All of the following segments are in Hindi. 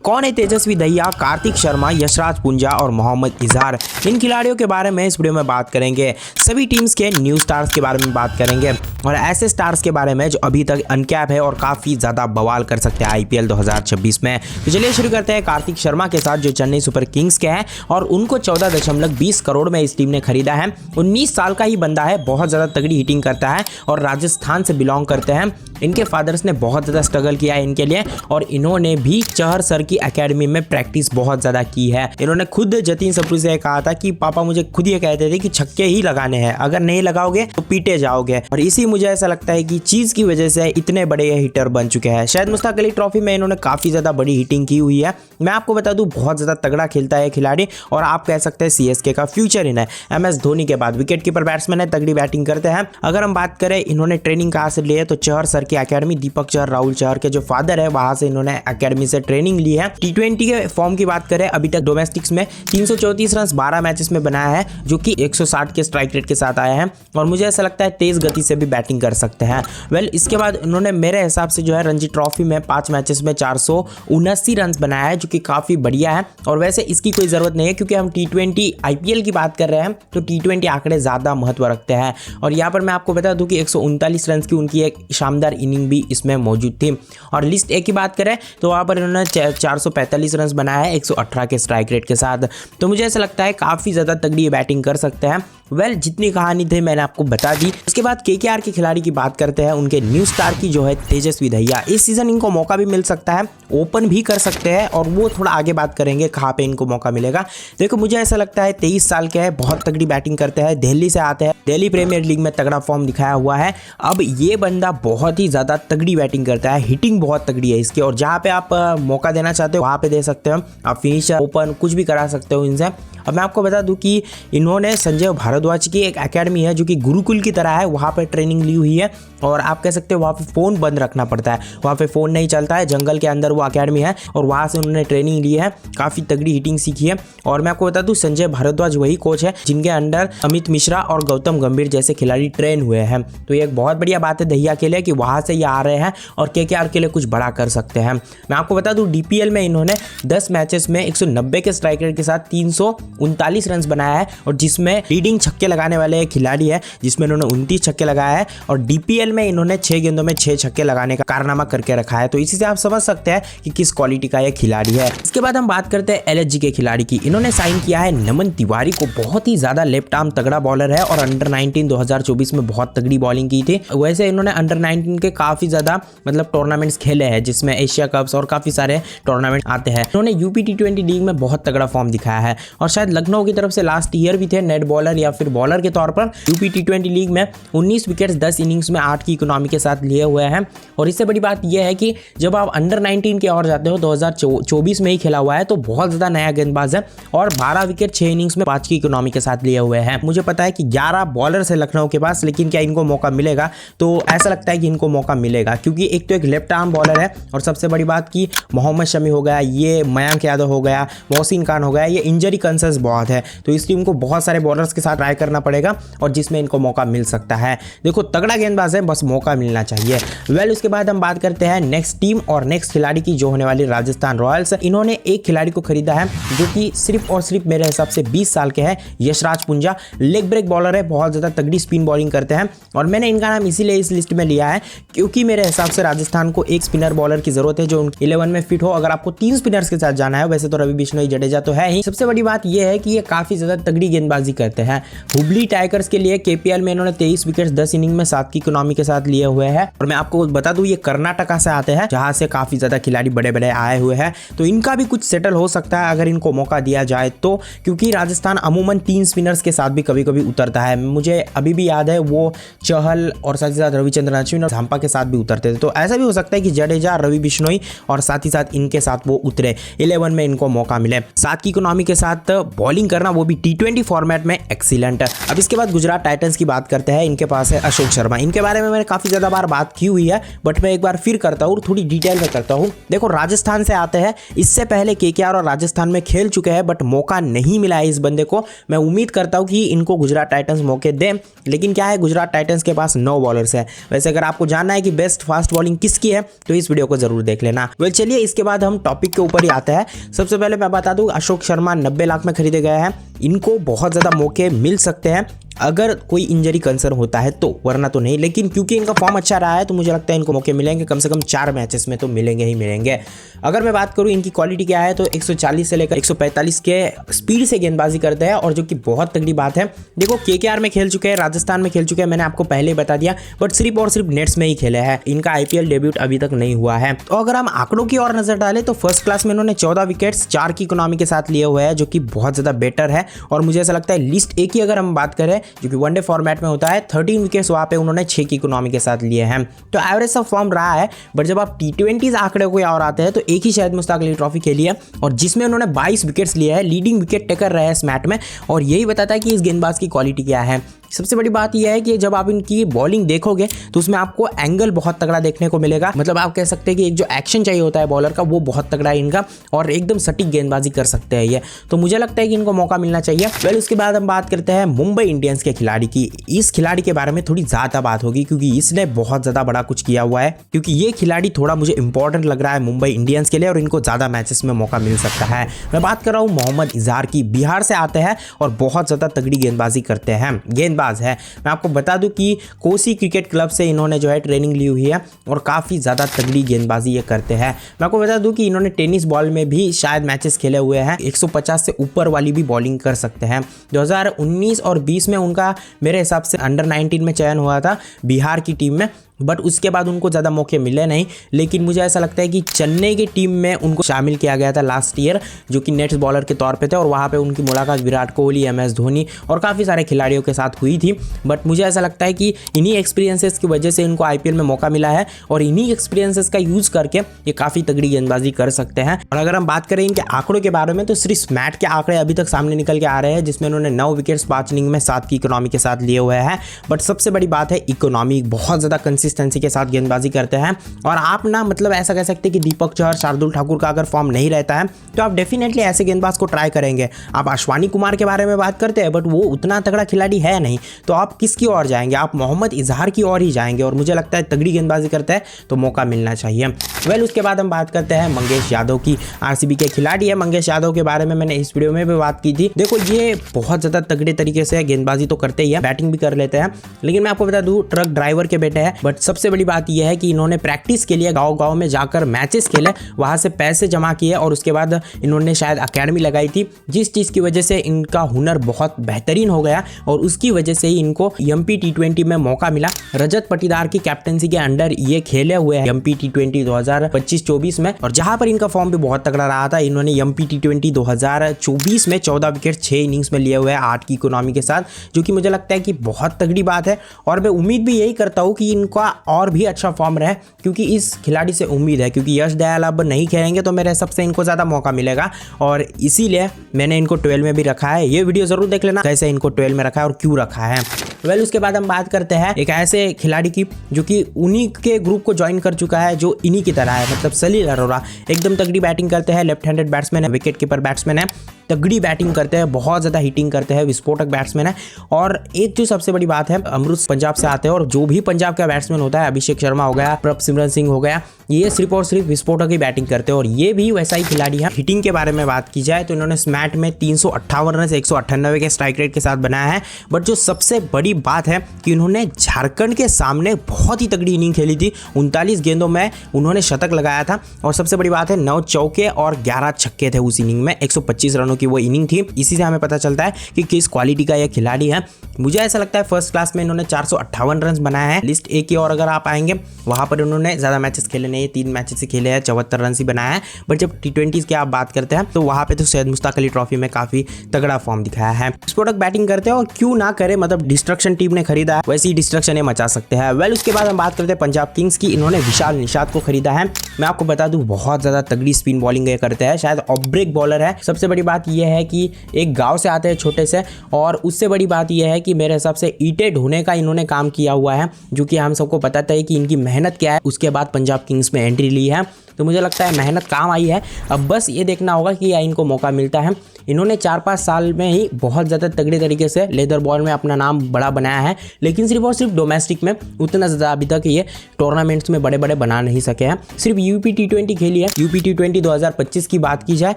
कौन है तेजस्वी दहिया, कार्तिक शर्मा, यशराज पुंजा और मोहम्मद इजहार? इन खिलाड़ियों के बारे में इस वीडियो में बात करेंगे। सभी टीम्स के न्यू स्टार्स के बारे में बात करेंगे और ऐसे स्टार्स के बारे में जो अभी तक अनकैप है और काफ़ी ज़्यादा बवाल कर सकते हैं आईपीएल 2026 में। तो चलिए शुरू करते हैं कार्तिक शर्मा के साथ, जो चेन्नई सुपर किंग्स के हैं और उनको 14.20 करोड़ में इस टीम ने खरीदा है। 19 साल का ही बंदा है, बहुत ज़्यादा तगड़ी हिटिंग करता है और राजस्थान से बिलोंग करते हैं। इनके फादर्स ने बहुत ज़्यादा स्ट्रगल किया है इनके लिए और इन्होंने भी चहर सर की एकेडमी में प्रैक्टिस बहुत ज़्यादा की है। इन्होंने खुद जतीन सप्रू से कहा था कि पापा मुझे खुद ये कहते थे कि छक्के ही लगाने हैं, अगर नहीं लगाओगे तो पीटे जाओगे। और इसी मुझे ऐसा लगता है कि चीज़ की वजह से इतने बड़े हिटर बन चुके हैं। शायद मुश्ताक अली ट्रॉफी में इन्होंने काफ़ी ज़्यादा बड़ी हिटिंग की हुई है। मैं आपको बता दूँ, बहुत ज़्यादा तगड़ा खेलता है खिलाड़ी और आप कह सकते हैं सीएसके का फ्यूचर इन है। MS धोनी के बाद विकेट कीपर बैट्समैन है, तगड़ी बैटिंग करते हैं। अगर हम बात करें इन्होंने ट्रेनिंग कहाँ से ली है, तो चहर सर की एकेडमी, दीपक चहर, राहुल चहर के जो फादर है वहां से इन्होंने एकेडमी से ट्रेनिंग ली है। T20 के फॉर्म की बात करें, अभी तक डोमेस्टिक्स में 334 रन 12 मैचेस में बनाया है, जो कि 160 के स्ट्राइक रेट के साथ आया है और मुझे ऐसा लगता है तेज गति से भी बैटिंग कर सकते हैं। इसके बाद इन्होंने मेरे हिसाब से जो है रणजी ट्रॉफी में 5 मैचेस में 479 रन बनाया है, जो कि काफी बढ़िया है। और वैसे इसकी कोई जरूरत नहीं है क्योंकि हम T20 आईपीएल की बात कर रहे हैं, तो T20 आंकड़े ज्यादा महत्व रखते हैं। और यहाँ पर मैं आपको बता दूं कि 139 रन की उनकी एक शानदार इनिंग भी इसमें मौजूद थी। और लिस्ट ए की बात करें तो वहाँ पर इन्होंने 445 रन बनाया है 118 के स्ट्राइक रेट के साथ। तो मुझे ऐसा लगता है काफ़ी ज़्यादा तगड़ी बैटिंग कर सकते हैं। जितनी कहानी थी मैंने आपको बता दी। उसके बाद केकेआर के खिलाड़ी की बात करते हैं, उनके न्यू स्टार की जो है तेजस्वी दहिया। इस सीजन इनको मौका भी मिल सकता है, ओपन भी कर सकते हैं और वो थोड़ा आगे बात करेंगे कहाँ पे इनको मौका मिलेगा। देखो मुझे ऐसा लगता है 23 साल के हैं, बहुत तगड़ी बैटिंग करते हैं, दिल्ली से आते हैं, दिल्ली प्रीमियर लीग में तगड़ा फॉर्म दिखाया हुआ है। अब ये बंदा बहुत ही ज़्यादा तगड़ी बैटिंग करता है, हिटिंग बहुत तगड़ी है इसकी और जहाँ पे आप मौका देना चाहते हो वहाँ पे दे सकते हो, आप फिनिशर, ओपन कुछ भी करा सकते हो इनसे। अब मैं आपको बता दूं कि इन्होंने संजय भारद्वाज की एक एकेडमी है जो कि गुरुकुल की तरह है, वहाँ पर ट्रेनिंग ली हुई है और आप कह सकते हो वहाँ पे फ़ोन बंद रखना पड़ता है, वहाँ पे फ़ोन नहीं चलता है, जंगल के अंदर वो एकेडमी है और वहाँ से उन्होंने ट्रेनिंग ली है, काफ़ी तगड़ी हिटिंग सीखी है। और मैं आपको बता दूं संजय भारद्वाज वही कोच है जिनके अंडर अमित मिश्रा और गौतम गंभीर जैसे खिलाड़ी ट्रेन हुए हैं। तो ये एक बहुत बढ़िया बात है दहिया के लिए कि वहाँ से ये आ रहे हैं और केकेआर के लिए कुछ बड़ा कर सकते हैं। मैं आपको बता दूं DPL में इन्होंने 10 मैचेस में 190 के स्ट्राइक रेट के साथ 339 रन बनाया है और जिसमें लीडिंग छक्के लगाने वाले एक खिलाड़ी है जिसमें इन्होंने 29 छक्के लगाया है और DPL में इन्होंने 6 गेंदों में 6 छक्के लगाने का कारनामा करके रखा है। तो इसी से आप समझ सकते हैं कि किस क्वालिटी का ये खिलाड़ी है। इसके बाद हम बात करते हैं LSG के खिलाड़ी की। इन्होंने साइन किया है नमन तिवारी को, बहुत ही ज्यादा लेफ्ट आर्म तगड़ा बॉलर है और अंडर 19 2024 में बहुत तगड़ी बॉलिंग की थी। वैसे इन्होंने अंडर 19 के काफी ज्यादा टूर्नामेंट्स खेले हैं जिसमें एशिया कप्स और काफी सारे टूर्नामेंट आते हैं। इन्होंने यूपी T20 लीग में बहुत तगड़ा फॉर्म दिखाया है और शायद लखनऊ की तरफ से लास्ट ईयर भी थे नेट बॉलर या फिर बॉलर के तौर पर। यूपी T20 लीग में 19 विकेट्स 10 इनिंग्स में 8 की इकोनॉमी के साथ लिए हुए हैं। और इससे बड़ी बात यह है कि जब आप अंडर 19 के और जाते हो 2024 में ही खेला हुआ है, तो बहुत ज़्यादा नया गेंदबाज है और 12 विकेट 6 इनिंग्स में 5 की इकोनॉमी के साथ लिए हुए हैं। मुझे पता है कि 11 बॉलर्स है लखनऊ के पास, लेकिन क्या इनको मौका मिलेगा? तो ऐसा लगता है कि इनको मौका मिलेगा क्योंकि एक तो एक लेफ्ट आर्म बॉलर है और सबसे बड़ी बात कि मोहम्मद शमी हो गया, ये मयंक यादव हो गया, मोहसिन खान हो गया, ये इंजरी कंसर्न्स बहुत है। तो इस टीम को बहुत सारे बॉलर्स के साथ ट्राई करना पड़ेगा और जिसमें इनको मौका मिल सकता है। देखो तगड़ा गेंदबाज है, बस मौका मिलना चाहिए। उसके बाद हम बात करते हैं नेक्स्ट टीम और नेक्स्ट खिलाड़ी की, जो होने वाली राजस्थान रॉयल्स। इन्होंने एक खिलाड़ी को खरीदा है जो कि सिर्फ और सिर्फ मेरे हिसाब से 20 साल के हैं, Yashraj Punja. Leg break bowler है, बहुत ज़्यादा तगड़ी स्पिन बॉलिंग करते हैं और मैंने इनका नाम इसीलिए इस लिस्ट में लिया है क्योंकि मेरे हिसाब से राजस्थान को एक स्पिनर बॉलर की जरूरत है जो 11 में फिट हो। अगर आपको 3 स्पिनर्स के साथ जाना है, वैसे तो रवि बिश्नोई, जडेजा तो है ही, सबसे बड़ी बात यह है कि ये काफी ज्यादा तगड़ी गेंदबाजी करते हैं। हुबली टाइगर्स के लिए KPL में इन्होंने 23 विकेट्स 10 इनिंग में 7 की इकोनॉमी के साथ लिए हुए हैं। और मैं आपको बता दूं ये कर्नाटका से आते हैं जहां से काफी ज्यादा खिलाड़ी बड़े बड़े आए हुए हैं, तो इनका भी कुछ सेटल हो सकता है अगर इनको मौका दिया जाए तो, क्योंकि राजस्थान अमूमन 3 स्पिनर्स के साथ भी कभी कभी उतरता है। मुझे अभी भी याद है वो चहल और साथ ही साथ रविचंद्रन अश्विन और झांपा के साथ भी उतरते थे। तो ऐसा भी हो सकता है कि जडेजा, रवि बिश्नोई और साथ ही साथ इनके साथ वो उतरे, 11 में इनको मौका मिले। 7 की इकोनॉमी के साथ बॉलिंग करना, वो भी T20 फॉर्मेट में, एक्सीलेंट। अब इसके बाद गुजरात टाइटंस की बात करते हैं। इनके पास है अशोक शर्मा। इनके बारे में मैंने काफी ज्यादा बार बात की हुई है, बट मैं एक बार फिर करता हूँ, थोड़ी डिटेल में करता हूँ। देखो राजस्थान से आते हैं, इससे पहले KKR और राजस्थान में खेल चुके हैं, बट मौका नहीं मिला है इस बंदे को। मैं उम्मीद करता हूँ कि इनको गुजरात टाइटंस मौके दें, लेकिन क्या है गुजरात टाइटंस के पास 9 बॉलर्स है। वैसे अगर आपको जानना जानना है कि बेस्ट फास्ट बॉलिंग किसकी है तो इस वीडियो को जरूर देख लेना। वेल चलिए इसके बाद हम टॉपिक के ऊपर ही आते हैं। सबसे पहले मैं बता दूं अशोक शर्मा 90 लाख में खरीदे गए हैं। इनको बहुत ज़्यादा मौके मिल सकते हैं अगर कोई इंजरी कंसर्न होता है तो, वरना तो नहीं। लेकिन क्योंकि इनका फॉर्म अच्छा रहा है तो मुझे लगता है इनको मौके मिलेंगे, कम से कम 4 मैचेस में तो मिलेंगे ही मिलेंगे। अगर मैं बात करूं इनकी क्वालिटी क्या है तो 140 से लेकर 145 के स्पीड से गेंदबाजी करते हैं और जो कि बहुत तगड़ी बात है। देखो केकेआर में खेल चुके हैं, राजस्थान में खेल चुके हैं, मैंने आपको पहले ही बता दिया, बट सिर्फ और सिर्फ नेट्स में ही खेले हैं। इनका आईपीएल डेब्यूट अभी तक नहीं हुआ है। तो अगर हम आंकड़ों की ओर नजर डालें तो फर्स्ट क्लास में इन्होंने 14 विकेट्स 4 की इकोनॉमी के साथ लिए हुए हैं, जो कि बहुत ज्यादा बेटर है। और मुझे ऐसा लगता है लिस्ट ए की अगर हम बात करें जो कि वनडे फॉर्मेट में होता है, 13 विकेट्स वहां पे उन्होंने 6 की इकोनॉमी के साथ लिए हैं। तो एवरेज सा फॉर्म रहा है। बट जब आप T20 आंकड़े को और आते हैं तो एक ही शायद मुश्ताक अली ट्रॉफी खेली है और जिसमें उन्होंने 22 विकेट्स लिए हैं, लीडिंग विकेट टेकर रहे हैं इस मैच में। और यही बताता है कि इस गेंदबाज की क्वालिटी क्या है। सबसे बड़ी बात यह है कि जब आप इनकी बॉलिंग देखोगे तो उसमें आपको एंगल बहुत तगड़ा देखने को मिलेगा। मतलब आप कह सकते हैं कि एक जो एक्शन चाहिए होता है बॉलर का वो बहुत तगड़ा है इनका, और एकदम सटीक गेंदबाजी कर सकते हैं ये। तो मुझे लगता है कि इनको मौका मिलना चाहिए। वेल उसके बाद हम बात करते हैं मुंबई इंडियंस के खिलाड़ी की। इस खिलाड़ी के बारे में थोड़ी ज्यादा बात होगी क्योंकि इसने बहुत ज्यादा बड़ा कुछ किया हुआ है, क्योंकि ये खिलाड़ी थोड़ा मुझे इंपॉर्टेंट लग रहा है मुंबई इंडियंस के लिए और इनको ज्यादा मैचेस में मौका मिल सकता है। मैं बात कर रहा हूँ मोहम्मद इजहार की। बिहार से आते हैं और बहुत ज्यादा तगड़ी गेंदबाजी करते हैं, गेंदबाज है। मैं आपको बता दूं कि कोसी क्रिकेट क्लब से इन्होंने जो है ट्रेनिंग ली हुई है और काफ़ी ज़्यादा तगड़ी गेंदबाजी ये करते हैं। मैं आपको बता दूं कि इन्होंने टेनिस बॉल में भी शायद मैचेस खेले हुए हैं, 150 से ऊपर वाली भी बॉलिंग कर सकते हैं। 2019 और 20 में उनका मेरे हिसाब से अंडर 19 में चयन हुआ था बिहार की टीम में, बट उसके बाद उनको ज़्यादा मौके मिले नहीं। लेकिन मुझे ऐसा लगता है कि चेन्नई की टीम में उनको शामिल किया गया था लास्ट ईयर, जो कि नेट्स बॉलर के तौर पे थे, और वहाँ पे उनकी मुलाकात विराट कोहली, MS धोनी और काफ़ी सारे खिलाड़ियों के साथ हुई थी। बट मुझे ऐसा लगता है कि इन्हीं एक्सपीरियंसेस की वजह से इनको IPL में मौका मिला है और इन्हीं एक्सपीरियंसेस का यूज़ करके ये काफ़ी तगड़ी गेंदबाजी कर सकते हैं। और अगर हम बात करें इनके आंकड़ों के बारे में तो सिर्फ स्मैट के आंकड़े अभी तक सामने निकल के आ रहे हैं, जिसमें उन्होंने 9 विकेट्स 5 इनिंग में 7 की इकोनॉमी के साथ लिए हुए हैं। बट सबसे बड़ी बात है इकोनॉमी, बहुत ज़्यादा कंसिस्टेंसी के साथ गेंदबाजी करते हैं। और आप ना मतलब ऐसा कह सकते हैं कि दीपक चहर, शार्दुल ठाकुर का अगर फॉर्म नहीं रहता है तो आप डेफिनेटली ऐसे गेंदबाज को ट्राई करेंगे। आप अश्वानी कुमार के बारे में बात करते हैं बट वो उतना तगड़ा खिलाड़ी है नहीं, तो आप किसकी ओर जाएंगे? आप मोहम्मद इजहार की ओर ही जाएंगे और मुझे लगता है तगड़ी गेंदबाजी करते हैं तो मौका मिलना चाहिए। वेल उसके बाद हम बात करते हैं मंगेश यादव की। RCB के खिलाड़ी है मंगेश यादव, के बारे में मैंने इस वीडियो में भी बात की थी। देखो ये बहुत ज़्यादा तगड़े तरीके से गेंदबाजी तो करते ही है, बैटिंग भी कर लेते हैं, लेकिन मैं आपको बता दूं ट्रक ड्राइवर के बेटे हैं। बट सबसे बड़ी बात यह है कि इन्होंने प्रैक्टिस के लिए गांव-गांव में जाकर मैचेस खेले, वहां से पैसे जमा किए और उसके बाद इन्होंने शायद अकेडमी लगाई थी, जिस चीज़ की वजह से इनका हुनर बहुत बेहतरीन हो गया और उसकी वजह से ही इनको MP T20 में मौका मिला। रजत पाटीदार की कैप्टनसी के अंडर ये खेले हुए हैं MP T20 2025-24 में, और जहां पर इनका फॉर्म भी बहुत तगड़ा रहा था। इन्होंने MP T20 2024 में 14 विकेट 6 इनिंग्स में लिए हुए हैं 8 की इकोनॉमी के साथ, जो कि मुझे लगता है कि बहुत तगड़ी बात है। और मैं उम्मीद भी यही करता हूँ कि इनका और भी अच्छा फॉर्म रहे, क्योंकि इस खिलाड़ी से उम्मीद है, क्योंकि यश दयाल अब नहीं खेलेंगे तो मेरे हिसाब से इनको ज़्यादा मौका मिलेगा और इसीलिए मैंने इनको 12 में भी रखा है। ये वीडियो ज़रूर देख लेना कैसे इनको 12 में रखा है और क्यों रखा है। वेल उसके बाद हम बात करते हैं एक ऐसे खिलाड़ी की जो कि उन्हीं के ग्रुप को ज्वाइन कर चुका है जो इन्हीं की तरह है, मतलब सलील अरोड़ा। एकदम तगड़ी बैटिंग करते हैं, लेफ्ट हैंडेड बैट्समैन है, विकेट कीपर बैट्समैन है, तगड़ी बैटिंग करते हैं, बहुत ज़्यादा हिटिंग करते हैं, विस्फोटक बैट्समैन है। और एक जो सबसे बड़ी बात है, अमृत पंजाब से आते हैं और जो भी पंजाब का बैट्समैन होता है, अभिषेक शर्मा हो गया, प्रभसिमरन सिंह हो गया, ये सिर्फ और सिर्फ विस्फोटक ही बैटिंग करते हैं और ये भी वैसा ही खिलाड़ी है। हिटिंग के बारे में बात की जाए तो इन्होंने स्मैट में 358 रन 198 के स्ट्राइक रेट के साथ बनाया है। बट जो सबसे बड़ी बात है कि उन्होंने झारखंड के सामने बहुत ही तगड़ी इनिंग खेली थी। 39 गेंदों में उन्होंने शतक लगाया था और सबसे बड़ी बात है 9 चौके और 11 छक्के थे उस इनिंग में। 125 रनों की वो इनिंग थी। इसी से हमें पता चलता है कि किस क्वालिटी का ये खिलाड़ी है। मुझे ऐसा लगता है फर्स्ट क्लास में इन्होंने 458 रन बनाए हैं। लिस्ट ए की और अगर आप आएंगे वहां पर उन्होंने ज्यादा मैचेस खेले नहीं, 3 मैचेस ही खेले हैं, 74 रन ही बनाया है। बट जब T20 की आप बात करते हैं तो वहां पे तो सैयद मुश्ताक अली ट्रॉफी में काफी तगड़ा फॉर्म दिखाया है। विस्फोटक बैटिंग करते हैं और क्यों ना करे, मतलब डिस्ट्रक्शन टीम ने खरीदा है, वैसे ही डिस्ट्रक्शन ये मचा सकते हैं। वेल उसके बाद हम बात करते हैं पंजाब किंग्स की। इन्होंने विशाल निषाद को खरीदा है। मैं आपको बता दूं बहुत ज्यादा तगड़ी स्पिन बॉलिंग ये करते हैं, शायद ऑफ ब्रेक बॉलर है। सबसे बड़ी बात यह है कि एक गांव से आते हैं छोटे से, और उससे बड़ी बात यह है कि मेरे हिसाब से ईंटें ढोने का इन्होंने काम किया हुआ है, जो कि हम सबको बताता है कि इनकी मेहनत क्या है। उसके बाद पंजाब किंग्स में एंट्री ली है तो मुझे लगता है मेहनत काम आई है। अब बस ये देखना होगा कि या इनको मौका मिलता है। इन्होंने 4-5 साल में ही बहुत ज़्यादा तगड़े तरीके से लेदर बॉल में अपना नाम बड़ा बनाया है, लेकिन सिर्फ और सिर्फ डोमेस्टिक में उतना ज़्यादा अभी तक ये टूर्नामेंट्स में बड़े बड़े बना नहीं सके हैं। सिर्फ यूपी T20 खेली है। यूपी T20 2025 की बात की जाए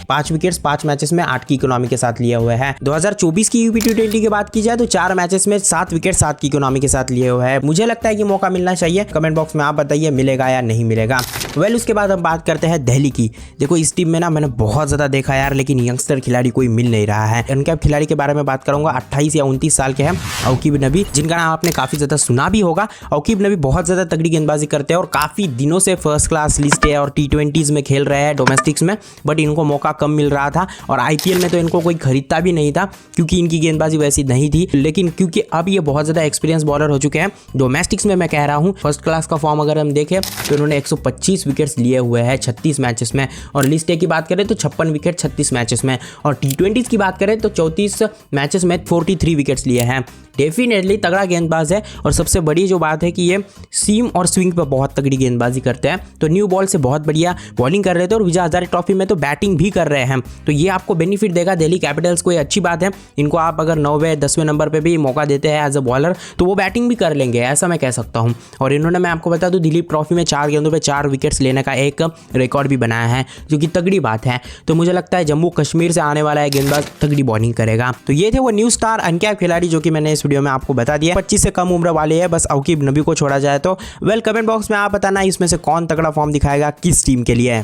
5 विकेट्स 5 मैचेस में 8 की इकोनॉमी के साथ लिए हुए हैं। 2024 की यूपी T20 की बात की जाए तो 4 मैचेस में 7 विकेट 7 की इकोनॉमी के साथ लिए हुए हैं। मुझे लगता है कि मौका मिलना चाहिए। कमेंट बॉक्स में आप बताइए मिलेगा या नहीं मिलेगा। उसके बाद हम बात करते हैं दिल्ली की। देखो इस टीम में ना मैंने बहुत ज़्यादा देखा यार, लेकिन यंगस्टर खिलाड़ी कोई मिल नहीं रहा है। अनकैप खिलाड़ी के बारे में बात करूंगा। 28 या 29 साल के हैं औकीब नबी, जिनका नाम आपने काफ़ी ज़्यादा सुना भी होगा। औकीब नबी बहुत ज़्यादा तगड़ी गेंदबाजी करते हैं और काफ़ी दिनों से फर्स्ट क्लास लिस्ट है और T20s में खेल रहे हैं डोमेस्टिक्स में, बट इनको मौका कम मिल रहा था और IPL में तो इनको कोई खरीदता भी नहीं था क्योंकि इनकी गेंदबाजी वैसी नहीं थी। लेकिन क्योंकि अब ये बहुत ज़्यादा एक्सपीरियंस बॉलर हो चुके हैं डोमेस्टिक्स में, मैं कह रहा हूँ फर्स्ट क्लास का फॉर्म अगर हम देखें तो इन्होंने 125 विकेट्स लिए हुए हैं 36 मैचेस में, और लिस्ट ए की बात करें तो 56 विकेट 36 मैचेस में, और T20s की बात करें तो 34 मैचेस में 43 विकेट्स लिए हैं। डेफिनेटली तगड़ा गेंदबाज है और सबसे बड़ी जो बात है कि ये सीम और स्विंग पर बहुत तगड़ी गेंदबाजी करते हैं। तो न्यू बॉल से बहुत बढ़िया बॉलिंग कर रहे थे और विजय हजारे ट्रॉफी में तो बैटिंग भी कर रहे हैं, तो ये आपको बेनिफिट देगा दिल्ली कैपिटल्स को। ये अच्छी बात है। इनको आप अगर 9वें 10वें नंबर पे भी मौका देते हैं एज अ बॉलर तो वो बैटिंग भी कर लेंगे, ऐसा मैं कह सकता हूँ। और इन्होंने, मैं आपको बता दूं, दिलीप ट्रॉफी में 4 गेंदों पे 4 विकेट्स लेने का एक रिकॉर्ड भी बनाया है, जो कि तगड़ी बात है। तो मुझे लगता है जम्मू कश्मीर से आने वाला है गेंदबाज तगड़ी बॉलिंग करेगा। तो ये थे वो न्यू स्टार अनकैप खिलाड़ी जो कि मैंने इस वीडियो में आपको बता दिया। 25 से कम उम्र वाले हैं बस औकीब नबी को छोड़ा जाए तो। कमेंट बॉक्स में आप बताना इसमें से कौन तगड़ा फॉर्म दिखाएगा किस टीम के लिए।